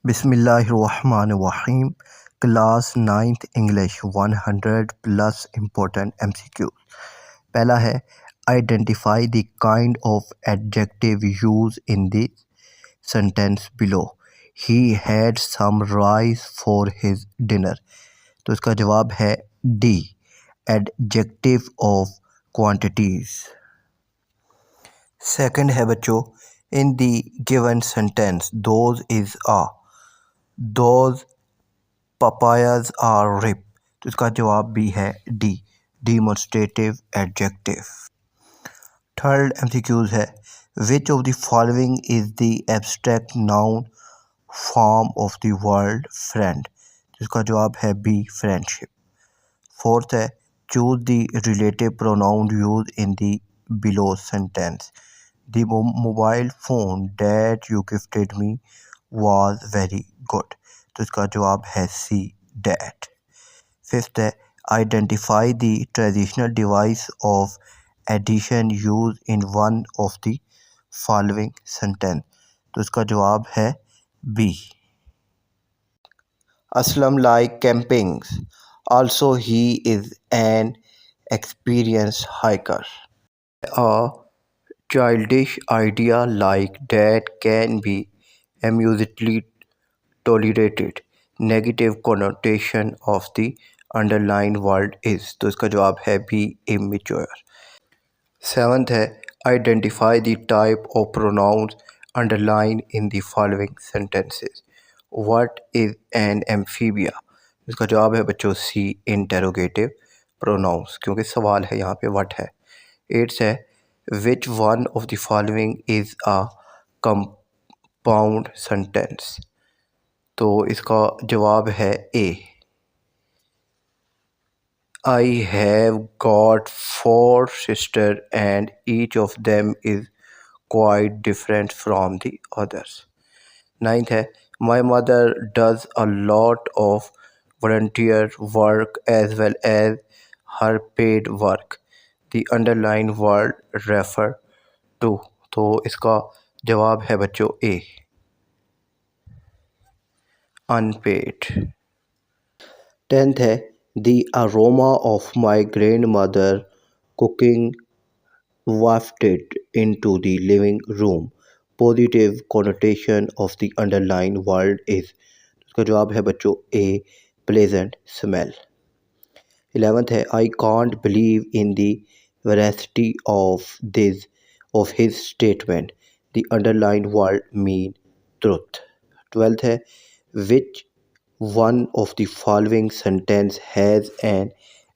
बिस्मिल्लाहिर्रहमानिर्रहीम। Class 9th English 100 plus important MCQ। पहला है identify the kind of adjective use in the sentence below. He had some rice for his dinner. तो इसका जवाब है D, adjective of quantities. Second है बच्चों, in the given sentence those is ah, those papayas are ripe. तो इसका जवाब भी है D, demonstrative adjective. Third MCQs है, which of the following is the abstract noun form of the word friend. तो इसका जवाब है बी, फ्रेंडशिप। फोर्थ है, choose the relative pronoun use in the below sentence. The mobile phone that you gifted me was very good। तो इसका जवाब है C, that. Fifth है, identify the traditional device of addition use in one of the following sentence. तो इसका जवाब है B. Aslam like camping, also he is an experienced hiker। A childish idea like that can be amusedly tolerated। Negative connotation of the underlined word is। तो इसका जवाब है B, immature। Seventh है, identify the type of pronouns underline in the following sentences. What is an amphibia. इसका जवाब है बच्चों सी, interrogative pronounce, क्योंकि सवाल है यहाँ पे व्हाट है। एट्थ है, which one of the following is a compound sentence. तो इसका जवाब है A, I have got 4 sisters and each of them is quite different from the others। Ninth है, my mother does a lot of volunteer work as well as her paid work। the underlined word refer to। तो इसका जवाब है बच्चों ए, unpaid. Tenth है, the aroma of my grand mother cooking wafted into the living room। Positive connotation of the underlined word is। इसका जवाब है बच्चों ए, pleasant smell। 11th है, I can't believe in the veracity of his statement। the underlined word mean truth। 12th है, which one of the following sentence has an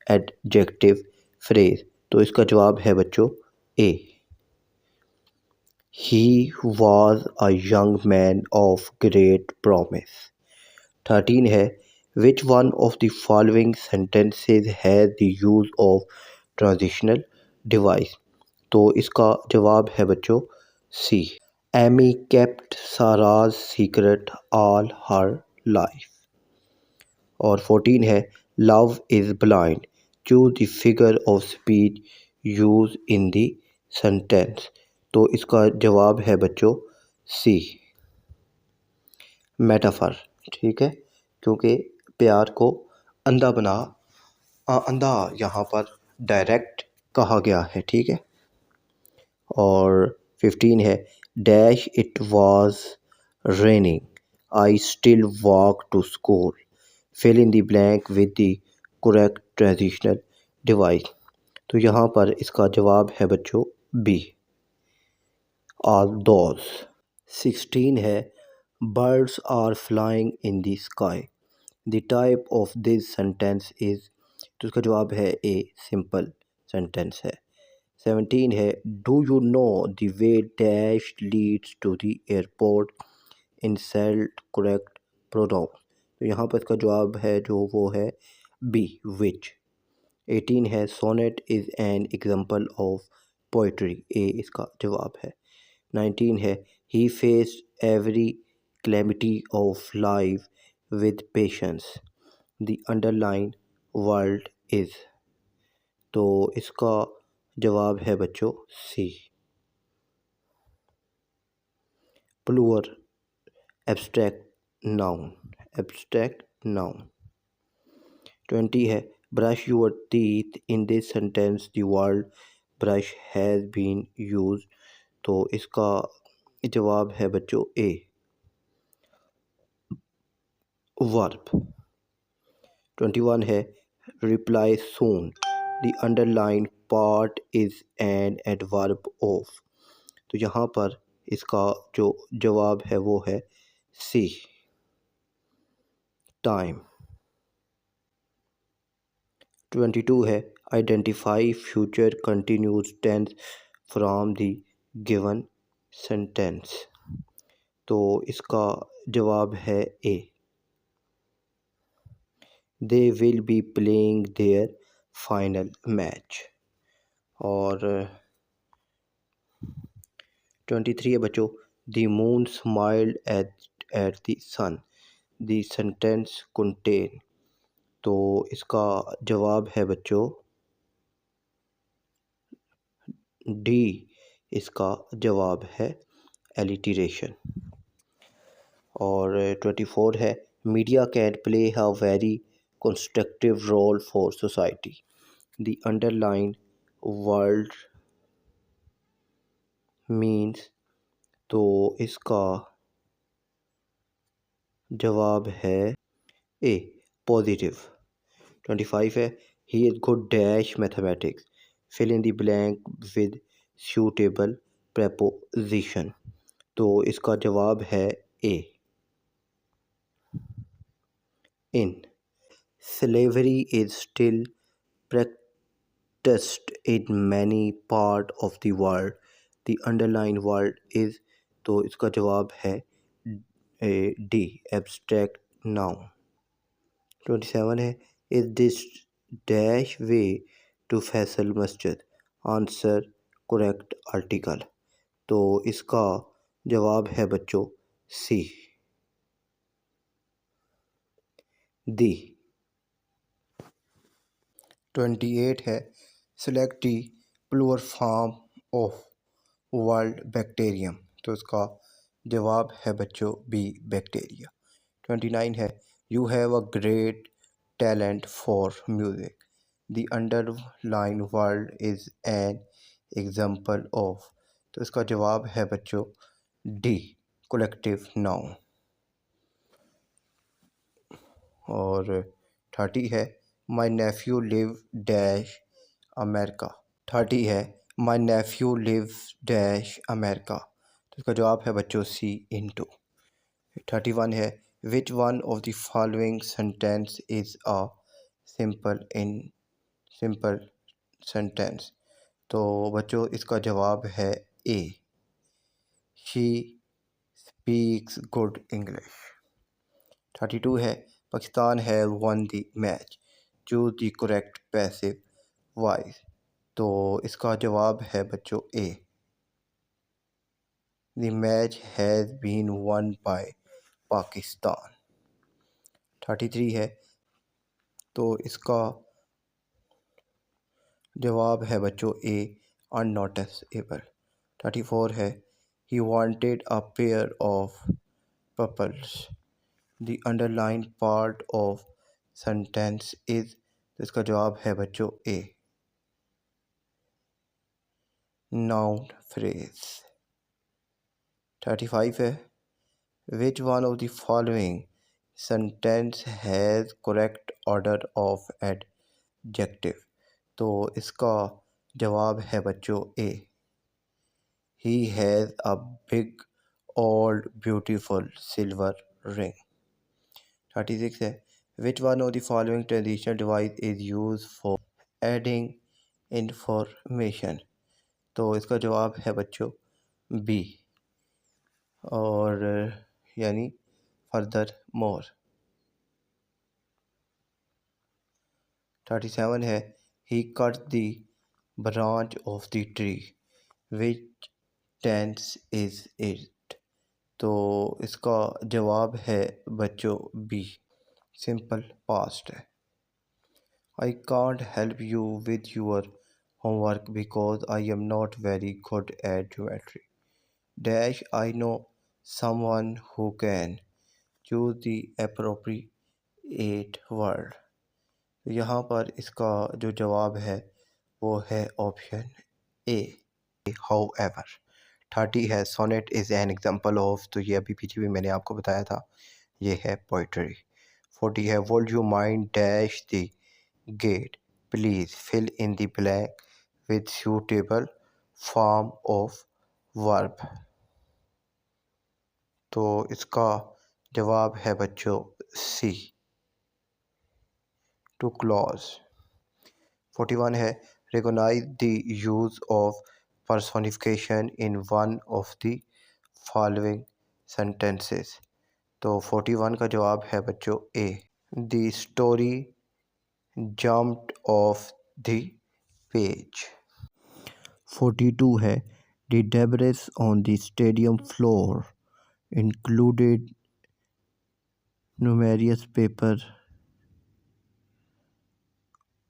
adjective phrase। तो इसका जवाब है बच्चों ए, he was a young man of great promise। 13 है, which one of the following sentences has the use of transitional device। तो इसका जवाब है बच्चों सी, Amy kept Sarah's secret all her life। और 14 है, love is blind, choose the figure of speech used in the sentence। तो इसका जवाब है बच्चों सी, मेटाफर। ठीक है, क्योंकि प्यार को अंधा अंधा यहाँ पर डायरेक्ट कहा गया है। ठीक है। और 15 है, dash it was raining, I still walk to school, fill in the blank with the correct transitional device. तो यहाँ पर इसका जवाब है बच्चों बी, ऑल दोज। 16 है, birds are flying in the sky, the type of this sentence is. तो इसका जवाब है ए, सिंपल सेंटेंस है। 17 है, do you know the way dash leads to the airport, insert correct pronoun. तो यहाँ पर इसका जवाब है जो वो है बी, विच। 18 है, sonnet is an example of poetry, A इसका जवाब है। 19 है, he faced every calamity of life with patience, the underline word is. तो इसका जवाब है बच्चों C, plural abstract noun, abstract noun. 20 है brush your teeth. In this sentence the word brush has been used. तो इसका जवाब है बच्चों ए वर्ब. 21 है reply soon. The underlined part is an adverb of. तो यहाँ पर इसका जो जवाब है वो है सी टाइम. 22 है identify future continuous tense from the given sentence. तो इसका जवाब है A they will be playing their final match. और 23 है बच्चों the moon smiled at the sun. The sentence contain. तो इसका जवाब है बच्चों डी. इसका जवाब है एलिटरेशन. और 24 है media can play a very constructive role for society. The underline world means. तो इसका जवाब है ए पॉजिटिव. 25 है he is good dash mathematics. Fill in the blank with suitable preposition. तो इसका जवाब है A in. Slavery is still practiced in many part of the world. The underlined word is. तो इसका जवाब है डी एब्स्ट्रैक्ट नाउन. 27 है is this dash way to Faisal Masjid. Answer correct article. तो इसका जवाब है बच्चों सी दी. 28 है select the plural form of world bacterium. तो इसका जवाब है बच्चों बी बैक्टीरिया. 29 है you have a great talent for music. The underline word is an example of. तो इसका जवाब है बच्चों डी कलेक्टिव नाउन. और 30 है my nephew live dash America. 30 है my nephew live dash America. तो इसका जवाब है बच्चों सी इंटू. 31 है which one of the following sentence is a simple sentence. तो बच्चों इसका जवाब है A she speaks good English. 32 है Pakistan has won the match. Choose the correct passive voice. तो इसका जवाब है बच्चों A the match has been won by Pakistan. 33 है तो इसका जवाब है बच्चों ए अननोटिसेबल. 34 है he wanted a pair of papers. The underline part of sentence is. तो इसका जवाब है बच्चों ए नाउन फ्रेज. 35 है which one of the following sentence has correct order of adjective. तो इसका जवाब है बच्चों A he has a big old beautiful silver ring. 36 है which one of the following traditional device is use for adding information. तो इसका जवाब है बच्चों बी और यानी फर्दर मोर. 37 है ही cut the branch of the tree. Which tense is it. तो इसका जवाब है बच्चों बी सिंपल पास्ट है. I can't help you with your homework because I am not very good at geometry. Dash I know someone who can. Choose the appropriate word. यहाँ पर इसका जो जवाब है वो है ऑप्शन ए, हाउएवर। 30 है, sonnet is an example of, तो ये अभी पीछे भी मैंने आपको बताया था, ये है पोइट्री। 40 है, would you mind dash the gate, please fill in the blank with suitable form of verb. तो इसका जवाब है बच्चों सी, टू क्लॉज। 41 है, recognise the use of personification in one of the following sentences। तो 41 का जवाब है बच्चों A, the story jumped off the page। 42 है, the debris on the stadium floor included numerous paper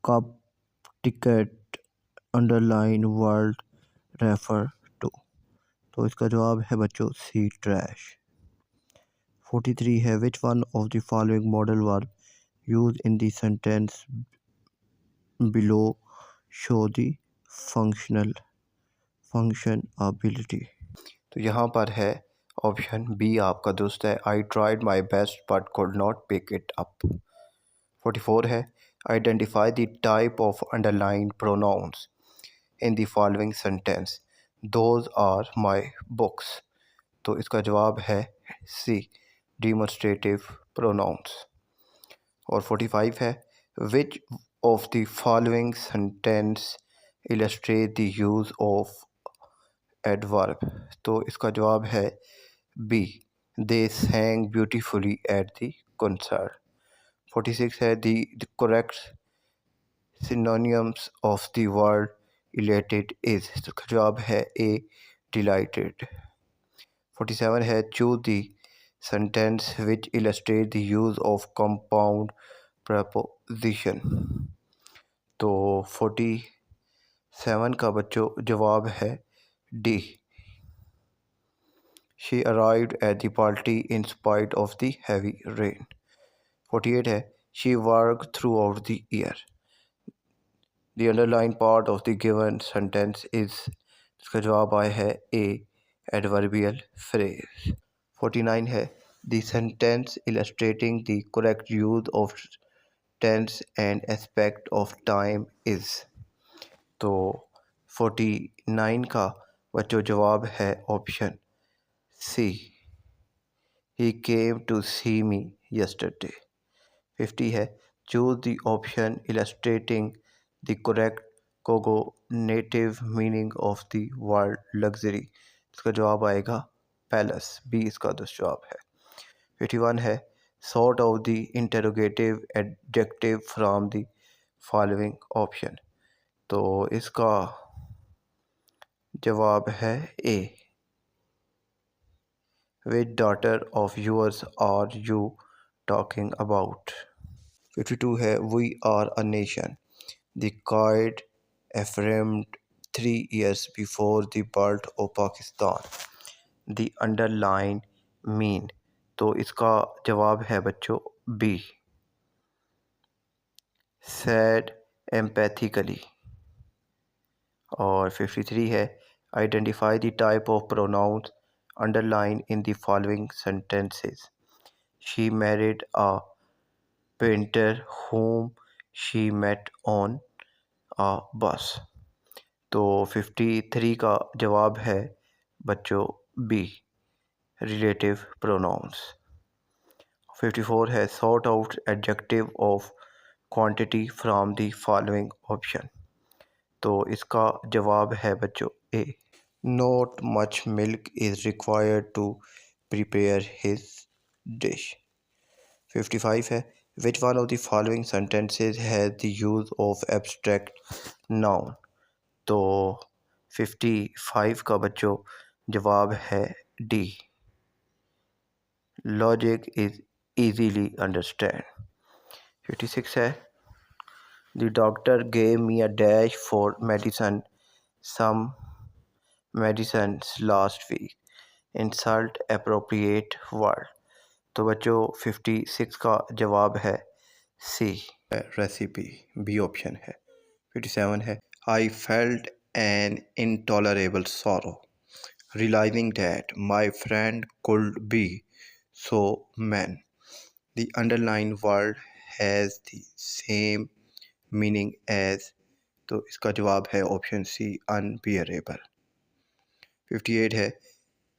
cup ticket underline word refer to। तो इसका जवाब है बच्चों सी, ट्रैश। 43 है, which one of the following modal verb used in the sentence below show the function ability। तो यहाँ पर है ऑप्शन बी आपका दोस्त है, I tried my best but could not pick it up. 44 है, identify the type of underline pronouns in the following sentence, those are my books. तो इसका जवाब है सी, डिमोन्स्ट्रेटिव प्रोनाउंस। और 45 है, which of the following sentence illustrate the use of adverb. तो इसका जवाब है B, they sang beautifully at the concert. 46 है, the correct synonyms of the word elated is। तो इसका जवाब है ए, delighted। 47 है, choose the sentence which illustrate the use of compound preposition। तो 47 का बच्चों जवाब है D, she arrived at the party in spite of the heavy rain। 48 है, she worked throughout the year। The underlined part of the given sentence is, इसका जवाब आया है ए, adverbial phrase। 49 है, the sentence illustrating the correct use of tense and aspect of time is। तो 49 का बच्चों जवाब है option C, he came to see me yesterday। 50 है, choose the option illustrating the correct cognitive meaning of the word luxury। इसका जवाब आएगा palace, B इसका दुष्ट जवाब है। 51 है, sort out the interrogative adjective from the following option। तो इसका जवाब है ए, which daughter of yours are you talking about। 52 है, we are a nation, the Quaid affirmed 3 years before the birth of Pakistan। The underline mean। तो इसका जवाब है बच्चों बी, said empathically। और 53 है, identify the type of pronouns underlined in the following sentences। She married a painter whom she met on a bus। तो 53 का जवाब है बच्चों बी, रिलेटिव प्रोनाउंस। 54 है, sort out adjective of quantity from the following option. तो इसका जवाब है बच्चों A, not much milk is required to prepare his dish. 55 है, which one of the following sentences has the use of abstract noun. तो 55 का बच्चों जवाब है D, logic is easily understand. 56 है, the doctor gave me a dash for medicine some medicines last week, insult appropriate word। तो बच्चों 56 का जवाब है सी, रेसिपी, बी ऑप्शन है। 57 है, I felt N intolerable sorrow realizing that my friend could be so mean. The underlying word has the same meaning as, तो इसका जवाब है ऑप्शन सी, अनबियरेबल। 58 है,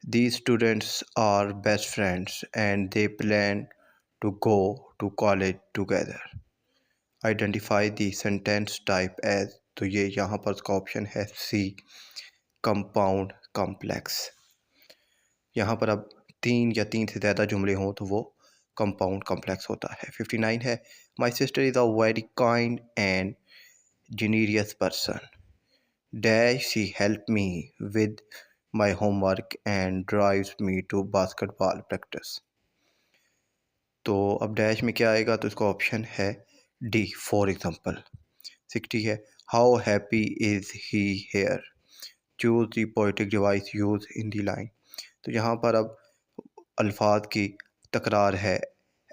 these students are best friends and they plan to go to college together. Identify the sentence type as, तो ये यहाँ पर इसका ऑप्शन है सी, कंपाउंड कॉम्प्लेक्स। यहाँ पर अब तीन या तीन से ज़्यादा जुमले हों तो वो कंपाउंड कॉम्प्लेक्स होता है। 59 है, my sister is a very kind and genius person, dash she help me with my homework and drives me to basketball practice. तो अब डैश में क्या आएगा, तो इसका ऑप्शन है डी, फॉर एग्जाम्पल। 60 है, how happy is he here, choose the poetic device use in the line. तो यहाँ पर अब अल्फाज की तकरार है,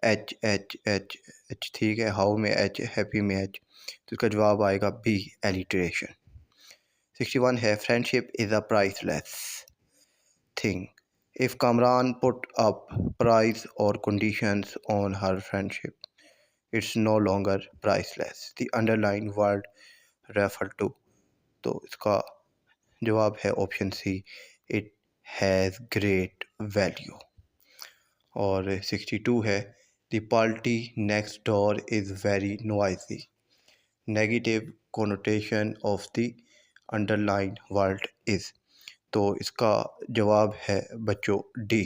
एच एच एच एच, ठीक है, हाउ में एच, हैप्पी में एच, तो इसका जवाब आएगा बी, एलिट्रेशन। 61 है, friendship is a priceless thing, if Kamran put up price और conditions on her friendship it's no longer priceless, the underline word refer to, तो इसका जवाब है option C, it has great value. और 62 है, the party next door is very noisy, negative connotation of the underline word is, तो इसका जवाब है बच्चों डी,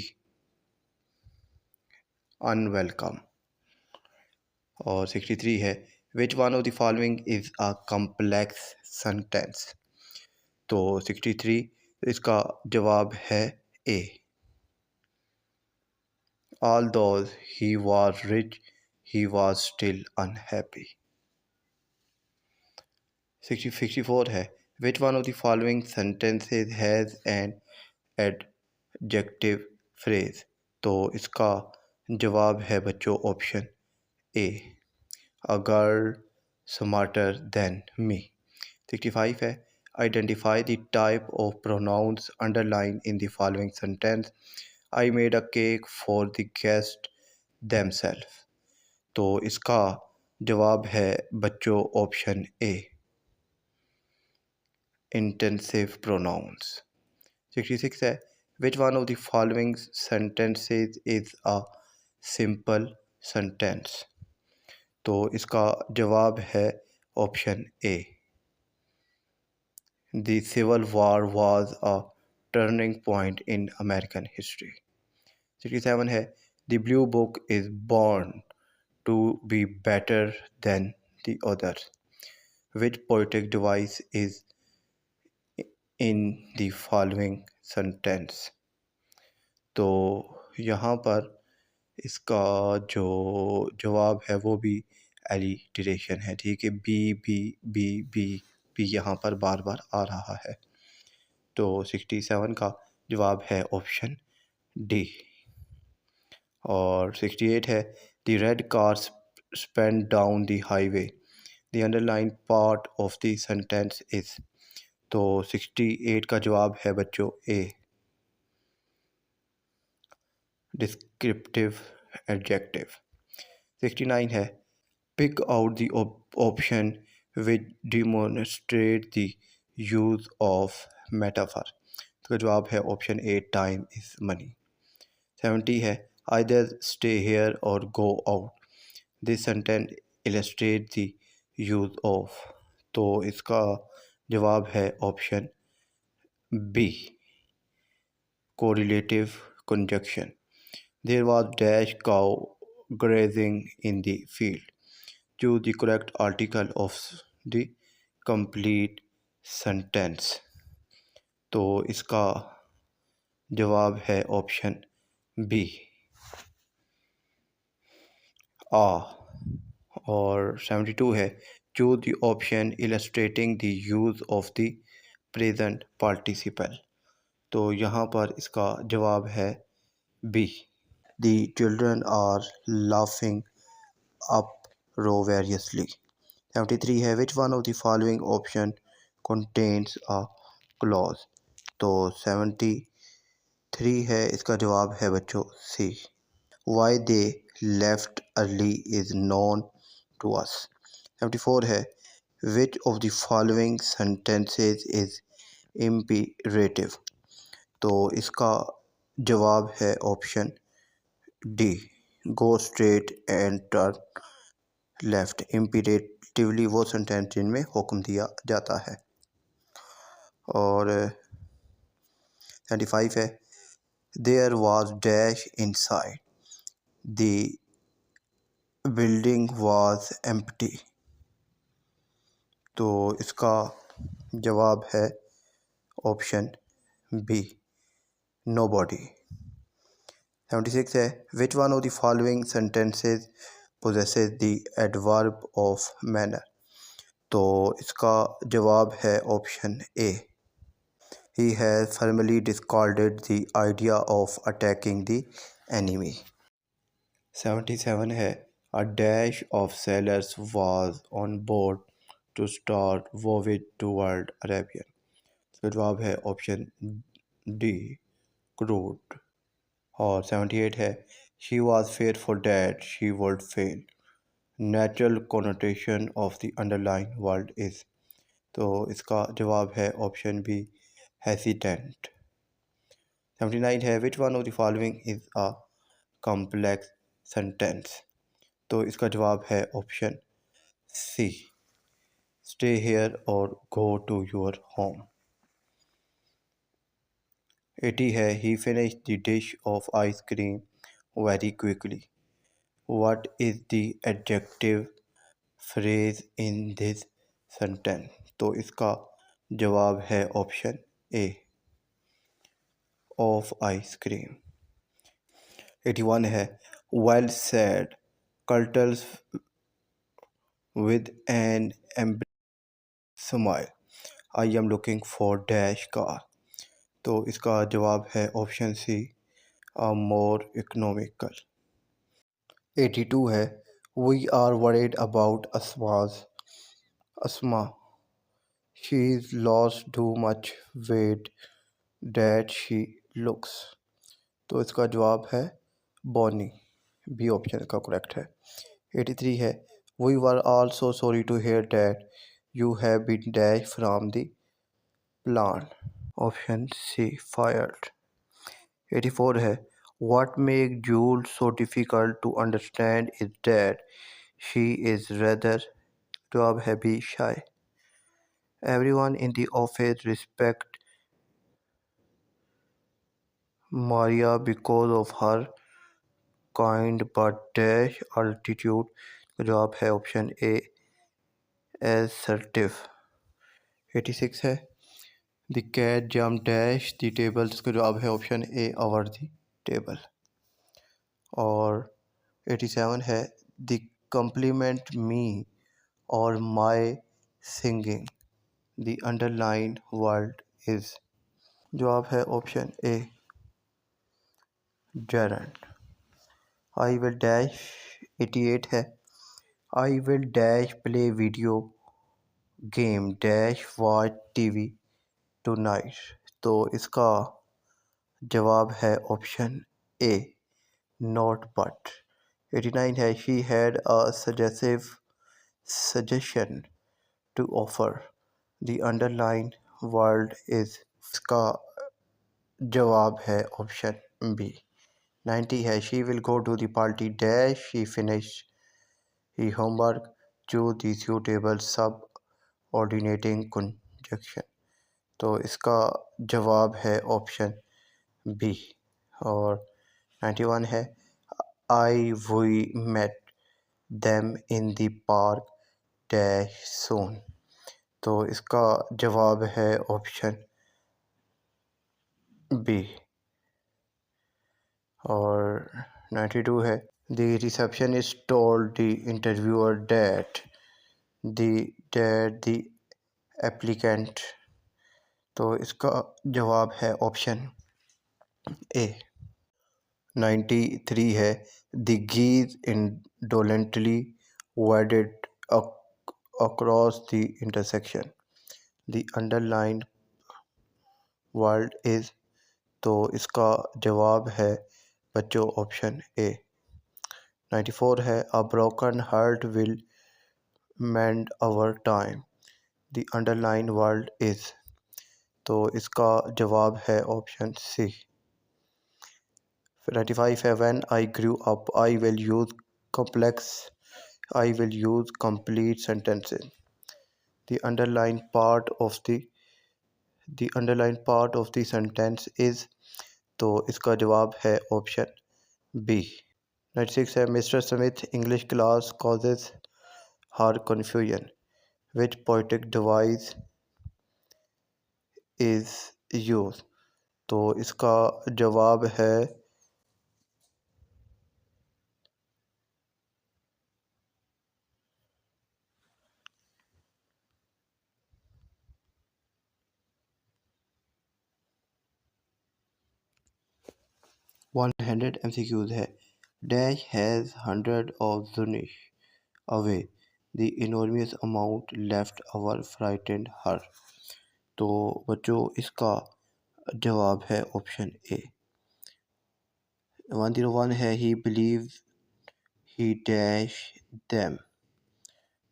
अनवेलकम। और 63 है, which one of the following is a complex sentence, तो 63 इसका जवाब है ए, although he was rich he was still unhappy। 64 है, which one of the following sentences has an adjective phrase, तो इसका जवाब है बच्चों option A, a girl smarter than me। 65 है, identify the type of pronouns underlined in the following sentence, I made a cake for the guest themselves, तो इसका जवाब है बच्चों ऑप्शन ए, इंटेंसिव प्रोनाउंस। 66 है, which one of the following sentences is a simple sentence, तो इसका जवाब है option A, the civil war was a turning point in American history. 67 है, the blue book is born to be better than the others, which poetic device is in the following sentence, तो यहाँ पर इसका जो जवाब है वो भी एलिटरेशन है, ठीक है, B B B B B यहाँ पर बार बार आ रहा है, तो 67 का जवाब है ऑप्शन डी। और 68 है, the red car Spain down the highway, the underline part of the sentence is, तो 68 का जवाब है बच्चों ए, डिस्क्रिप्टिव एडजेक्टिव। 69 है, pick out the option which demonstrate the use of metaphor, तो जवाब है option A, time is money. 70 है, either stay here or go out, this sentence illustrates the use of, तो इसका जवाब है option B, correlative conjunction, there was dash cow grazing in the field, choose the correct article of the complete sentence, तो इसका जवाब है option B, आ। और 72 है, choose the option illustrating the use of the present participle, तो यहाँ पर इसका जवाब है B, The children are laughing up variously. 73 है which one of the following option contains a clause? तो 73 है इसका जवाब है बच्चों सी. Why they left early is known to us. 74 है which of the following sentences is imperative? तो इसका जवाब है option D. Go straight and turn left imperatively वो सेंटेंस जिनमें हुक्म दिया जाता है. और 75 है there was dash inside the building was empty. तो इसका जवाब है ऑप्शन बी नोबॉडी. 76 है which one of the following sentences possesses the adverb of manner. तो इसका जवाब है option A. He has firmly discarded the idea of attacking the enemy. 77 है a dash of sailors was on board to start voyage toward Arabia. तो जवाब है option D crude. और 78 है she was fearful that she would fail. Natural connotation of the underlying word is. तो इसका जवाब है ऑप्शन बी hesitant. 79 है which one of the following is a complex sentence. तो इसका जवाब है option C stay here or go to your home. 80 है he finished the dish of ice cream very quickly. What is the adjective phrase in this sentence? तो इसका जवाब है option A of ice cream. 81 है well said Curtles with an embarrassed smile. I am looking for dash car. तो इसका जवाब है option C a more economical. 82 है we are worried about Asma. She's lost too much weight that she looks. तो इसका जवाब है Bonnie. B option का करेक्ट है. 83 है we were also sorry to hear that you have been dashed from the plant. Option C fired. 84 है what makes Jules so difficult to understand is that she is rather. जवाब है B shy. Everyone in the office respect Maria because of her kind but dash altitude. जवाब है option ए assertive. 86 है the cat jumped dash the table. इसका जवाब है option A over the table. और 87 है the compliment me or my singing. The underlined word is. जवाब है option A gerund. I will dash 88 है I will dash play video game dash watch TV tonight. तो इसका जवाब है option A not but. 89 है she had a suggestion to offer. The underlined word is. इसका जवाब है ऑप्शन बी. 90 है she will go to the party dash she finished her homework. choose the suitable subordinating conjunction. तो इसका जवाब है option B. और 91 है I we met them in the park dash soon. तो इसका जवाब है ऑप्शन बी. और 92 है the receptionist told the interviewer that the applicant. तो इसका जवाब है ऑप्शन ए. 93 है the geese indolently waded across the intersection. The underlined word is, तो इसका जवाब है बच्चों ऑप्शन ए। 94 है a broken heart will mend over time. The underline word is, तो इसका जवाब है ऑप्शन सी। 95 है when I grew up I will use complex I will use complete sentences. The underlined part of the sentence is, तो इसका जवाब है option B. 96 है mister Smith English class causes her confusion. Which poetic device is used? तो इसका जवाब है 100 MCQs है Dash has hundred of Zunish away. The enormous amount left our frightened her. तो बच्चों इसका जवाब है ऑप्शन ए। 101 है he believe he dash them,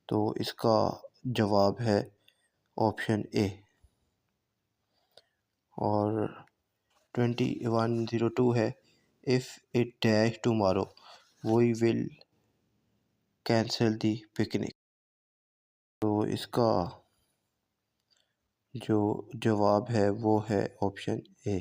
तो इसका जवाब है ऑप्शन ए। और 2102 है if it dash tomorrow we will cancel the picnic, तो इसका जो जवाब है वो है ऑप्शन ए।